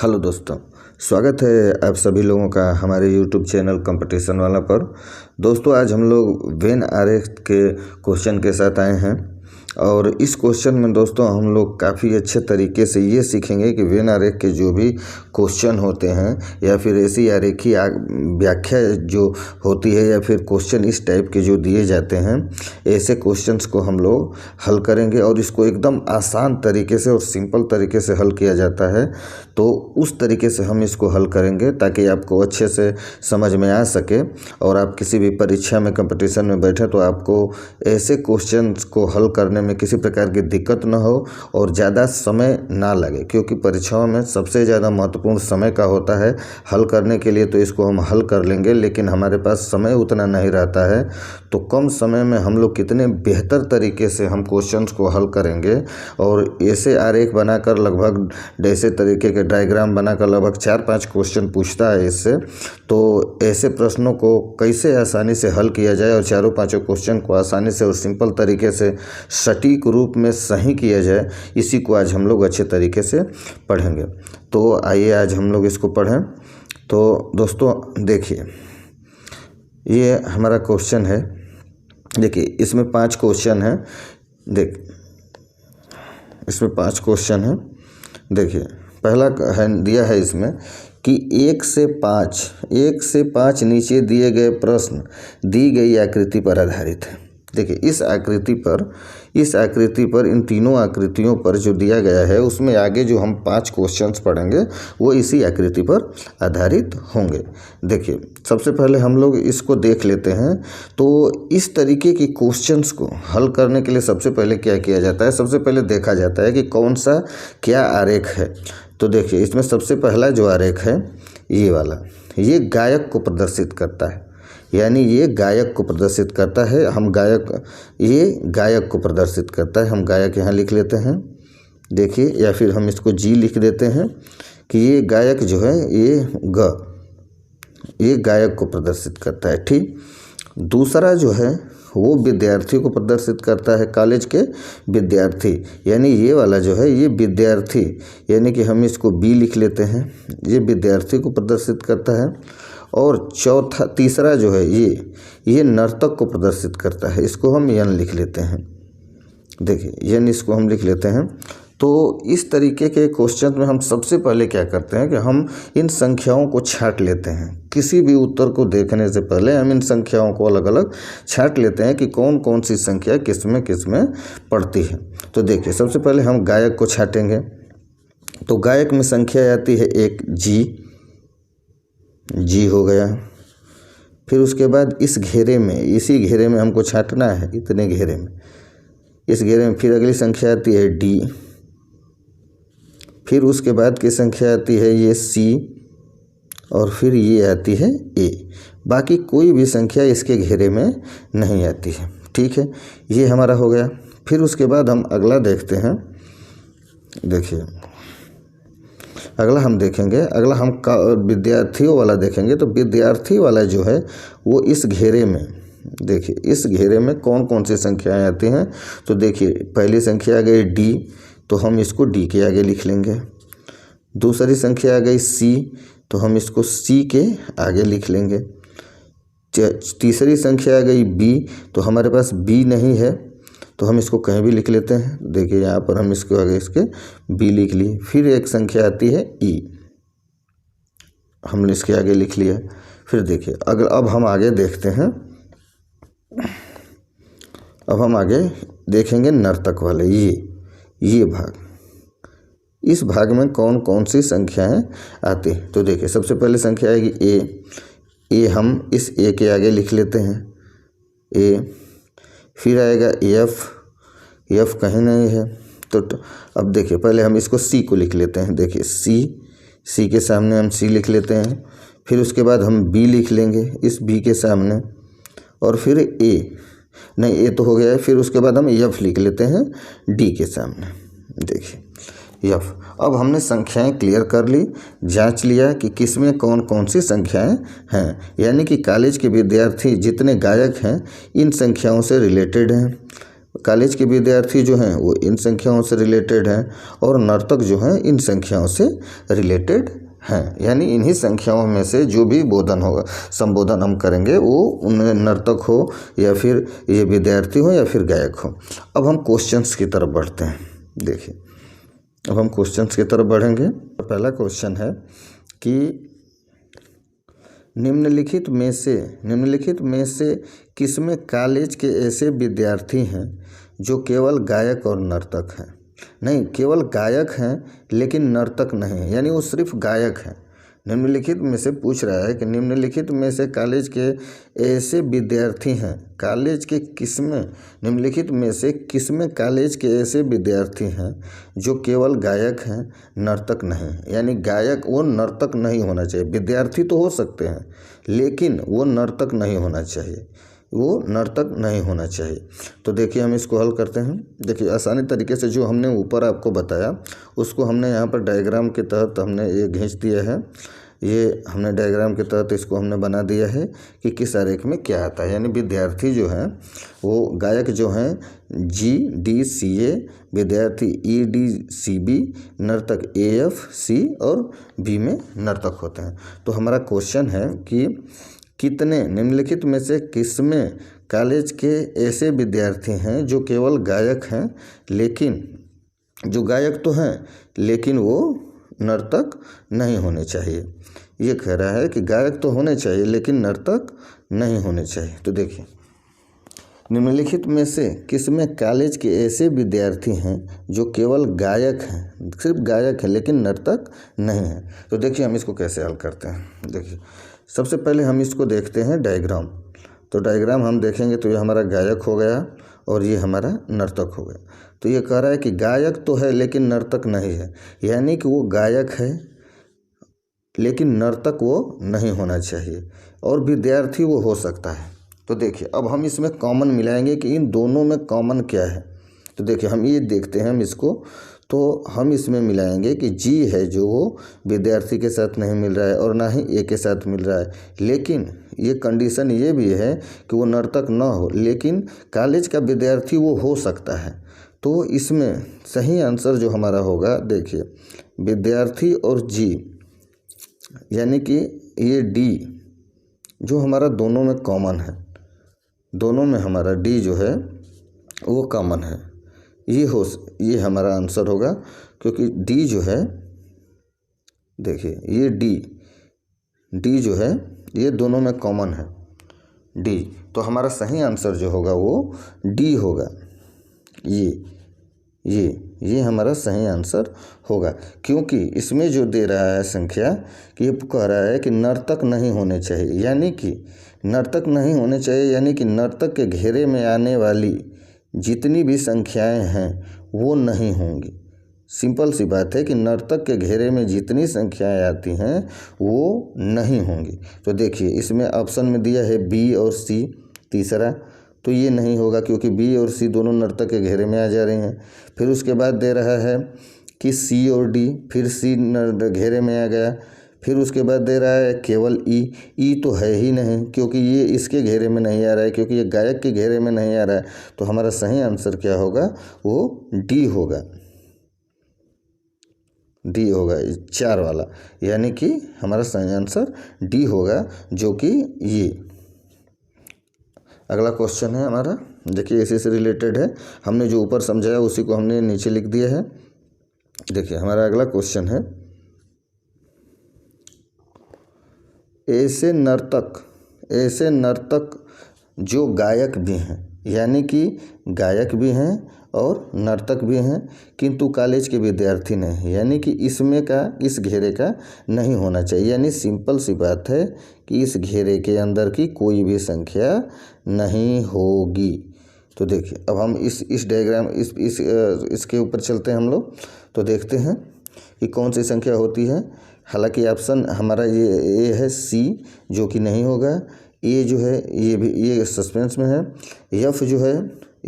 Hello दोस्तों, स्वागत है आप सभी लोगों का हमारे यूट्यूब चैनल कंपटीशन वाला पर। दोस्तों आज हम लोग वेन आरेख के क्वेश्चन के साथ आए हैं और इस क्वेश्चन में दोस्तों हम लोग काफ़ी अच्छे तरीके से ये सीखेंगे कि वेन आरेख के जो भी क्वेश्चन होते हैं या फिर ऐसी आरेखी व्याख्या जो होती है या फिर क्वेश्चन इस टाइप के जो दिए जाते हैं, ऐसे क्वेश्चंस को हम लोग हल करेंगे और इसको एकदम आसान तरीके से और सिंपल तरीके से हल किया जाता है। तो उस तरीके से हम इसको हल करेंगे ताकि आपको अच्छे से समझ में आ सके और आप किसी भी परीक्षा में कंपटीशन में बैठे तो आपको ऐसे क्वेश्चंस को हल करने में किसी प्रकार की दिक्कत ना हो और ज़्यादा समय ना लगे, क्योंकि परीक्षाओं में सबसे ज़्यादा महत्वपूर्ण समय का होता है हल करने के लिए। तो इसको हम हल कर लेंगे, लेकिन हमारे पास समय उतना नहीं रहता है, तो कम समय में हम लोग कितने बेहतर तरीके से हम क्वेश्चंस को हल करेंगे। और ऐसे आरेख बनाकर लगभग ऐसे तरीके के डायग्राम बनाकर लगभग 4-5 क्वेश्चन पूछता है इससे। तो ऐसे प्रश्नों को कैसे आसानी से हल किया जाए और चारों पांचों क्वेश्चन को आसानी से और सिंपल तरीके से सटीक रूप में सही किया जाए, इसी को आज हम लोग अच्छे तरीके से पढ़ेंगे। तो आइए आज हम लोग इसको पढ़ें। तो दोस्तों देखिए, ये हमारा क्वेश्चन है। देखिए इसमें 5 क्वेश्चन हैं। इसमें 5 क्वेश्चन हैं। देखिए पहला है दिया है इसमें कि 1 से 5 नीचे दिए गए प्रश्न दी गई आकृति पर आधारित है। देखिए इस आकृति पर इन तीनों आकृतियों पर जो दिया गया है उसमें आगे जो हम 5 क्वेश्चंस पढ़ेंगे वो इसी आकृति पर आधारित होंगे। देखिए सबसे पहले हम लोग इसको देख लेते हैं। तो इस तरीके की क्वेश्चंस को हल करने के लिए सबसे पहले क्या किया जाता है, सबसे पहले देखा जाता है कि कौन सा क्या आरेख है। तो देखिए इसमें सबसे पहला जो आरेख है ये वाला, ये गायक को प्रदर्शित करता है, यानी ये गायक को प्रदर्शित करता है। ये गायक को प्रदर्शित करता है। हम गायक यहाँ लिख लेते हैं। देखिए, या फिर हम इसको जी लिख देते हैं कि ये गायक जो है ये गायक को प्रदर्शित करता है। ठीक, दूसरा जो है वो विद्यार्थी को प्रदर्शित करता है, कॉलेज के विद्यार्थी, यानी ये वाला जो है ये विद्यार्थी, यानी कि हम इसको बी लिख लेते हैं, ये विद्यार्थी को प्रदर्शित करता है। और तीसरा जो है ये नर्तक को प्रदर्शित करता है, इसको हम यन लिख लेते हैं। देखिए यन इसको हम लिख लेते हैं। तो इस तरीके के क्वेश्चन में हम सबसे पहले क्या करते हैं कि हम इन संख्याओं को छांट लेते हैं। किसी भी उत्तर को देखने से पहले हम इन संख्याओं को अलग अलग छांट लेते हैं कि कौन कौन सी संख्या किस में पड़ती है। तो देखिए सबसे पहले हम गायक को छांटेंगे। तो गायक में संख्या आती है एक जी हो गया। फिर उसके बाद इसी घेरे में हमको छांटना है, इतने घेरे में, इस घेरे में। फिर अगली संख्या आती है डी। फिर उसके बाद की संख्या आती है ये सी और फिर ये आती है ए। बाकी कोई भी संख्या इसके घेरे में नहीं आती है। ठीक है, ये हमारा हो गया। फिर उसके बाद हम अगला देखते हैं। देखिए अगला हम देखेंगे, अगला हम विद्यार्थियों वाला देखेंगे। तो विद्यार्थी वाला जो है वो इस घेरे में, देखिए इस घेरे में कौन कौन सी संख्याएं आती हैं। तो देखिए पहली संख्या आ गई डी, तो हम इसको डी के आगे लिख लेंगे। दूसरी संख्या आ गई सी, तो हम इसको सी के आगे लिख लेंगे। तीसरी संख्या आ गई बी, तो हमारे पास बी नहीं है तो हम इसको कहीं भी लिख लेते हैं। देखिए यहाँ पर हम इसको आगे इसके बी लिख लिए। फिर एक संख्या आती है ई, हमने इसके आगे लिख लिया। फिर देखिए अब हम आगे देखते हैं। अब हम आगे देखेंगे नर्तक वाले ये भाग। इस भाग में कौन कौन सी संख्याएं आती हैं। तो देखिए सबसे पहले संख्या आएगी ए, हम इस ए के आगे लिख लेते हैं ए। फिर आएगा एफ कहीं नहीं है। तो अब देखिए पहले हम इसको सी को लिख लेते हैं। देखिए सी के सामने हम सी लिख लेते हैं। फिर उसके बाद हम बी लिख लेंगे इस बी के सामने, और फिर ए तो हो गया है। फिर उसके बाद हम एफ लिख लेते हैं डी के सामने। देखिए एफ। अब हमने संख्याएं क्लियर कर ली, जांच लिया कि किस में कौन कौन सी संख्याएं हैं, यानी कि कॉलेज के विद्यार्थी जितने गायक हैं इन संख्याओं से रिलेटेड हैं। कॉलेज के विद्यार्थी जो हैं वो इन संख्याओं से रिलेटेड हैं और नर्तक जो हैं इन संख्याओं से रिलेटेड हैं। यानी इन्हीं संख्याओं में से जो भी बोधन होगा, संबोधन हम करेंगे, वो उनमें नर्तक हो या फिर ये विद्यार्थी हो या फिर गायक हो। अब हम क्वेश्चंस की तरफ बढ़ते हैं। देखिए, अब हम क्वेश्चंस की तरफ बढ़ेंगे। पहला क्वेश्चन है कि निम्नलिखित में से किसमें कॉलेज के ऐसे विद्यार्थी हैं जो केवल गायक और नर्तक हैं? नहीं, केवल गायक हैं लेकिन नर्तक नहीं, यानी वो सिर्फ गायक हैं। निम्नलिखित में से पूछ रहा है कि निम्नलिखित में से कॉलेज के ऐसे विद्यार्थी हैं, कॉलेज के किसमें, निम्नलिखित में से किसमें कॉलेज के ऐसे विद्यार्थी हैं जो केवल गायक हैं, नर्तक नहीं। यानी गायक, वो नर्तक नहीं होना चाहिए। विद्यार्थी तो हो सकते हैं लेकिन वो नर्तक नहीं होना चाहिए, वो नर्तक नहीं होना चाहिए। तो देखिए, हम इसको हल करते हैं। देखिए, आसानी तरीके से जो हमने ऊपर आपको बताया उसको हमने यहाँ पर डायग्राम के तहत हमने ये खींच दिया है। ये हमने डायग्राम के तहत इसको हमने बना दिया है कि किस आरेख में क्या आता है। यानी विद्यार्थी जो हैं वो गायक जो हैं GDCA, विद्यार्थी EDCB, नर्तक AFC और B में नर्तक होते हैं। तो हमारा क्वेश्चन है कि कितने, निम्नलिखित में से किसमें कॉलेज के ऐसे विद्यार्थी हैं जो केवल गायक हैं, लेकिन जो गायक तो हैं लेकिन वो नर्तक नहीं होने चाहिए। ये कह रहा है कि गायक तो होने चाहिए लेकिन नर्तक नहीं होने चाहिए। तो देखिए, निम्नलिखित में से किसमें कॉलेज के ऐसे विद्यार्थी हैं जो केवल गायक हैं, सिर्फ गायक हैं लेकिन नर्तक नहीं हैं। तो देखिए, हम इसको कैसे हल करते हैं। देखिए, सबसे पहले हम इसको देखते हैं डायग्राम। तो डायग्राम हम देखेंगे तो ये हमारा गायक हो गया और ये हमारा नर्तक हो गया। तो ये कह रहा है कि गायक तो है लेकिन नर्तक नहीं है, यानी कि वो गायक है लेकिन नर्तक वो नहीं होना चाहिए, और विद्यार्थी वो हो सकता है। तो देखिए, अब हम इसमें कॉमन मिलाएंगे कि इन दोनों में कॉमन क्या है। तो देखिए, हम ये देखते हैं हम इसको, तो हम इसमें मिलाएंगे कि G है जो वो विद्यार्थी के साथ नहीं मिल रहा है और ना ही A के साथ मिल रहा है, लेकिन ये कंडीशन ये भी है कि वो नर्तक ना हो, लेकिन कॉलेज का विद्यार्थी वो हो सकता है। तो इसमें सही आंसर जो हमारा होगा, देखिए, विद्यार्थी और G, यानी कि ये D जो हमारा दोनों में कॉमन है, दोनों में हमारा D जो है वो कॉमन है। ये हमारा आंसर होगा, क्योंकि D जो है, देखिए ये D जो है ये दोनों में कॉमन है, D। तो हमारा सही आंसर जो होगा वो D होगा। ये हमारा सही आंसर होगा, क्योंकि इसमें जो दे रहा है संख्या कि ये कह रहा है कि नर्तक नहीं होने चाहिए, यानी कि नर्तक नहीं होने चाहिए, यानी कि नर्तक के घेरे में आने वाली जितनी भी संख्याएं हैं वो नहीं होंगी। सिंपल सी बात है कि नर्तक के घेरे में जितनी संख्याएं आती हैं वो नहीं होंगी। तो देखिए, इसमें ऑप्शन में दिया है B और C तीसरा, तो ये नहीं होगा क्योंकि B और C दोनों नर्तक के घेरे में आ जा रहे हैं। फिर उसके बाद दे रहा है कि C और D, फिर C घेरे में आ गया। फिर उसके बाद दे रहा है केवल E तो है ही नहीं क्योंकि ये इसके घेरे में नहीं आ रहा है, क्योंकि ये गायक के घेरे में नहीं आ रहा है। तो हमारा सही आंसर क्या होगा, वो D होगा, D होगा 4 वाला, यानी कि हमारा सही आंसर D होगा, जो कि ये। अगला क्वेश्चन है हमारा, देखिए इसी से रिलेटेड है, हमने जो ऊपर समझाया उसी को हमने नीचे लिख दिया है। देखिए, हमारा अगला क्वेश्चन है, ऐसे नर्तक जो गायक भी हैं, यानी कि गायक भी हैं और नर्तक भी हैं, किंतु कॉलेज के विद्यार्थी नहीं, यानी कि इसमें का, इस घेरे का नहीं होना चाहिए। यानी सिंपल सी बात है कि इस घेरे के अंदर की कोई भी संख्या नहीं होगी। तो देखिए, अब हम इस डायग्राम इसके ऊपर चलते हैं हम लोग, तो देखते हैं कि कौन सी संख्या होती है। हालांकि ऑप्शन हमारा ये है C, जो कि नहीं होगा। A जो है ये सस्पेंस में है। F जो है,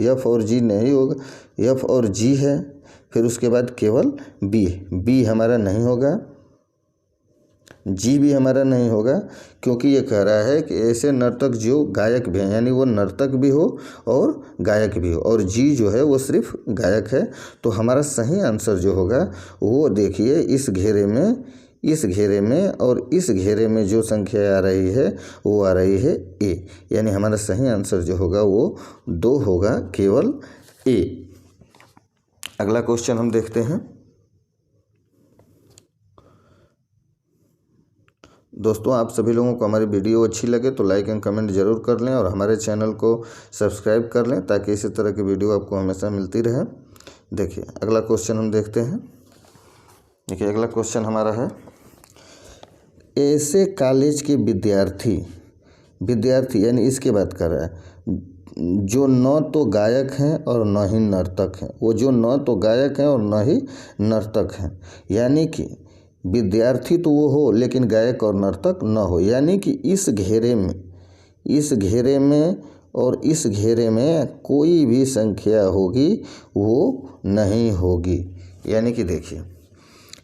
F और G नहीं होगा, F और G है। फिर उसके बाद केवल B हमारा नहीं होगा। जी भी हमारा नहीं होगा, क्योंकि ये कह रहा है कि ऐसे नर्तक जो गायक भी हैं, यानी वो नर्तक भी हो और गायक भी हो, और जी जो है वो सिर्फ गायक है। तो हमारा सही आंसर जो होगा वो देखिए इस घेरे में और इस घेरे में जो संख्या आ रही है वो आ रही है ए, यानी हमारा सही आंसर जो होगा वो 2 होगा, केवल ए। अगला क्वेश्चन हम देखते हैं। दोस्तों, आप सभी लोगों को हमारी वीडियो अच्छी लगे तो लाइक एंड कमेंट जरूर कर लें और हमारे चैनल को सब्सक्राइब कर लें, ताकि इसी तरह की वीडियो आपको हमेशा मिलती रहे। देखिए अगला क्वेश्चन हम देखते हैं। देखिए अगला क्वेश्चन हमारा है, ऐसे कॉलेज के विद्यार्थी यानी इसके बात कर रहा है जो न तो गायक हैं और न ही नर्तक हैं। वो जो न तो गायक हैं और न ही नर्तक हैं, यानी कि विद्यार्थी तो वो हो लेकिन गायक और नर्तक न हो, यानी कि इस घेरे में और इस घेरे में कोई भी संख्या होगी वो नहीं होगी। यानी कि देखिए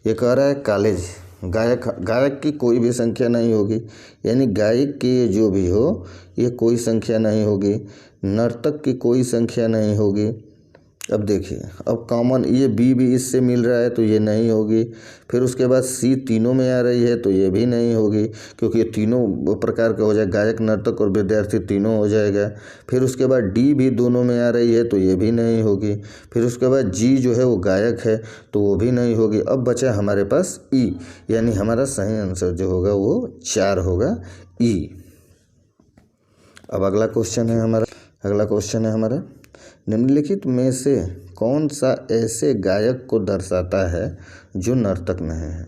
ये कह रहा है कॉलेज, गायक की कोई भी संख्या नहीं होगी, यानी गायक की जो भी हो ये कोई संख्या नहीं होगी, नर्तक की कोई संख्या नहीं होगी। अब देखिए, अब कॉमन ये बी भी इससे मिल रहा है तो ये नहीं होगी। फिर उसके बाद सी तीनों में आ रही है तो ये भी नहीं होगी, क्योंकि ये तीनों प्रकार का हो जाए, गायक नर्तक और विद्यार्थी तीनों हो जाएगा। फिर उसके बाद डी भी दोनों में आ रही है तो ये भी नहीं होगी। फिर उसके बाद जी जो है वो गायक है तो वो भी नहीं होगी। अब बचा हमारे पास ई, यानी हमारा सही आंसर जो होगा वो 4 होगा, ई। अब अगला क्वेश्चन है हमारा, निम्नलिखित में से कौन सा ऐसे गायक को दर्शाता है जो नर्तक नहीं है।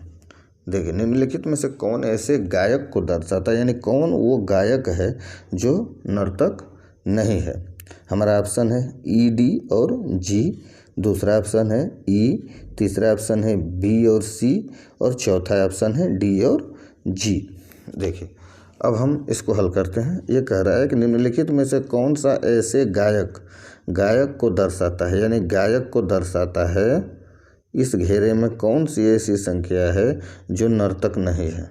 देखिए निम्नलिखित में से कौन ऐसे गायक को दर्शाता है, यानी कौन वो गायक है जो नर्तक नहीं है। हमारा ऑप्शन है ई, डी और जी, दूसरा ऑप्शन है ई, तीसरा ऑप्शन है बी और सी, और चौथा ऑप्शन है डी और जी। देखिए अब हम इसको हल करते हैं। ये कह रहा है कि निम्नलिखित में से कौन सा ऐसे गायक को दर्शाता है, यानी गायक को दर्शाता है, इस घेरे में कौन सी ऐसी संख्या है जो नर्तक नहीं है,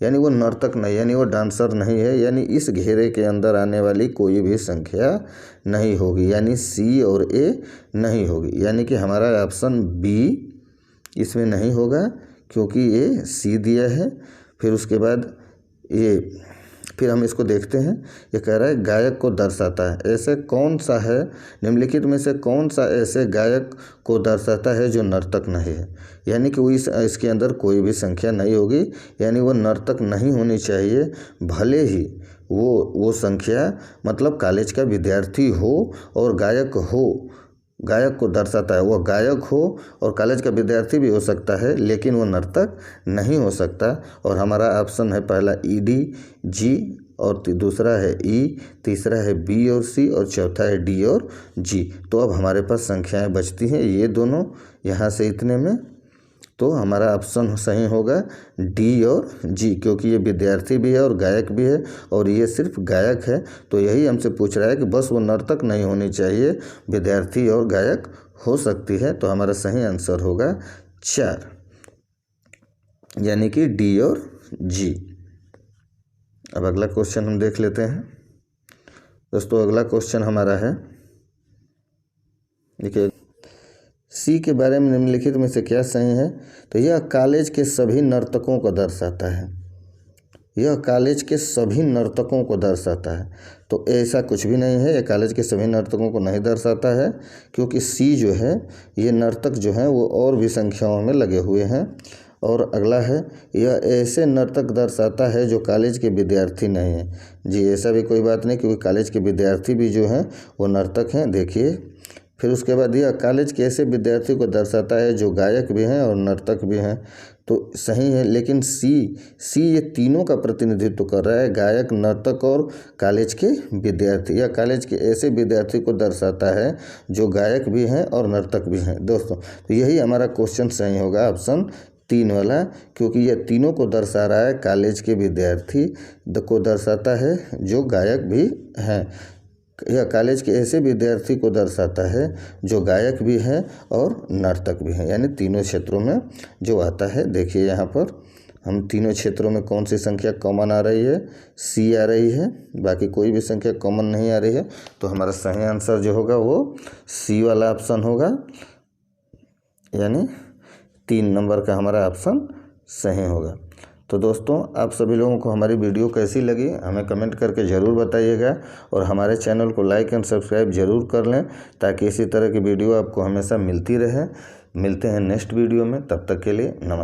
यानी वो नर्तक नहीं, यानी वो डांसर नहीं है, यानी इस घेरे के अंदर आने वाली कोई भी संख्या नहीं होगी, यानी सी और ए नहीं होगी। यानी कि हमारा ऑप्शन बी इसमें नहीं होगा, क्योंकि ये सी दिया है। फिर उसके बाद फिर हम इसको देखते हैं। ये कह रहा है गायक को दर्शाता है, ऐसे कौन सा है, निम्नलिखित में से कौन सा ऐसे गायक को दर्शाता है जो नर्तक नहीं है, यानी कि वो इसके अंदर कोई भी संख्या नहीं होगी, यानी वो नर्तक नहीं होनी चाहिए, भले ही वो संख्या मतलब कॉलेज का विद्यार्थी हो और गायक हो। गायक को दर्शाता है, वो गायक हो और कॉलेज का विद्यार्थी भी हो सकता है, लेकिन वो नर्तक नहीं हो सकता। और हमारा ऑप्शन है पहला ई, डी, जी, और दूसरा है ई, तीसरा है बी और सी, और चौथा है डी और जी। तो अब हमारे पास संख्याएं बचती हैं ये दोनों, यहाँ से इतने में, तो हमारा ऑप्शन सही होगा डी और जी, क्योंकि ये विद्यार्थी भी है और गायक भी है, और ये सिर्फ गायक है। तो यही हमसे पूछ रहा है कि बस वो नर्तक नहीं होनी चाहिए, विद्यार्थी और गायक हो सकती है। तो हमारा सही आंसर होगा 4, यानी कि डी और जी। अब अगला क्वेश्चन हम देख लेते हैं। दोस्तों अगला क्वेश्चन हमारा है, देखिए सी के बारे में निम्नलिखित में से क्या सही है। तो यह कॉलेज के सभी नर्तकों को दर्शाता है, यह कॉलेज के सभी नर्तकों को दर्शाता है। तो ऐसा कुछ भी नहीं है, यह कॉलेज के सभी नर्तकों को नहीं दर्शाता है, क्योंकि सी जो है ये नर्तक जो हैं वो और भी संख्याओं में लगे हुए हैं। और अगला है, यह ऐसे नर्तक दर्शाता है जो कॉलेज के विद्यार्थी नहीं हैं। जी ऐसा भी कोई बात नहीं, क्योंकि कॉलेज के विद्यार्थी भी जो हैं वो नर्तक हैं। देखिए फिर उसके बाद यह कॉलेज के ऐसे विद्यार्थी को दर्शाता है जो गायक भी हैं और नर्तक भी हैं। तो सही है, लेकिन सी ये तीनों का प्रतिनिधित्व कर रहा है, गायक, नर्तक और कॉलेज के विद्यार्थी। या कॉलेज के ऐसे विद्यार्थी को दर्शाता है जो गायक भी हैं और नर्तक भी हैं। दोस्तों तो यही हमारा क्वेश्चन सही होगा, ऑप्शन 3 वाला, क्योंकि यह तीनों को दर्शा रहा है, कॉलेज के विद्यार्थी को दर्शाता है जो गायक भी हैं, यह कॉलेज के ऐसे विद्यार्थी को दर्शाता है जो गायक भी हैं और नर्तक भी हैं, यानी तीनों क्षेत्रों में जो आता है। देखिए यहाँ पर हम तीनों क्षेत्रों में कौन सी संख्या कॉमन आ रही है, सी आ रही है, बाकी कोई भी संख्या कॉमन नहीं आ रही है। तो हमारा सही आंसर जो होगा वो सी वाला ऑप्शन होगा, यानी 3 नंबर का हमारा ऑप्शन सही होगा। तो दोस्तों, आप सभी लोगों को हमारी वीडियो कैसी लगी हमें कमेंट करके ज़रूर बताइएगा, और हमारे चैनल को लाइक एंड सब्सक्राइब ज़रूर कर लें ताकि इसी तरह की वीडियो आपको हमेशा मिलती रहे। मिलते हैं नेक्स्ट वीडियो में, तब तक के लिए नमस्कार।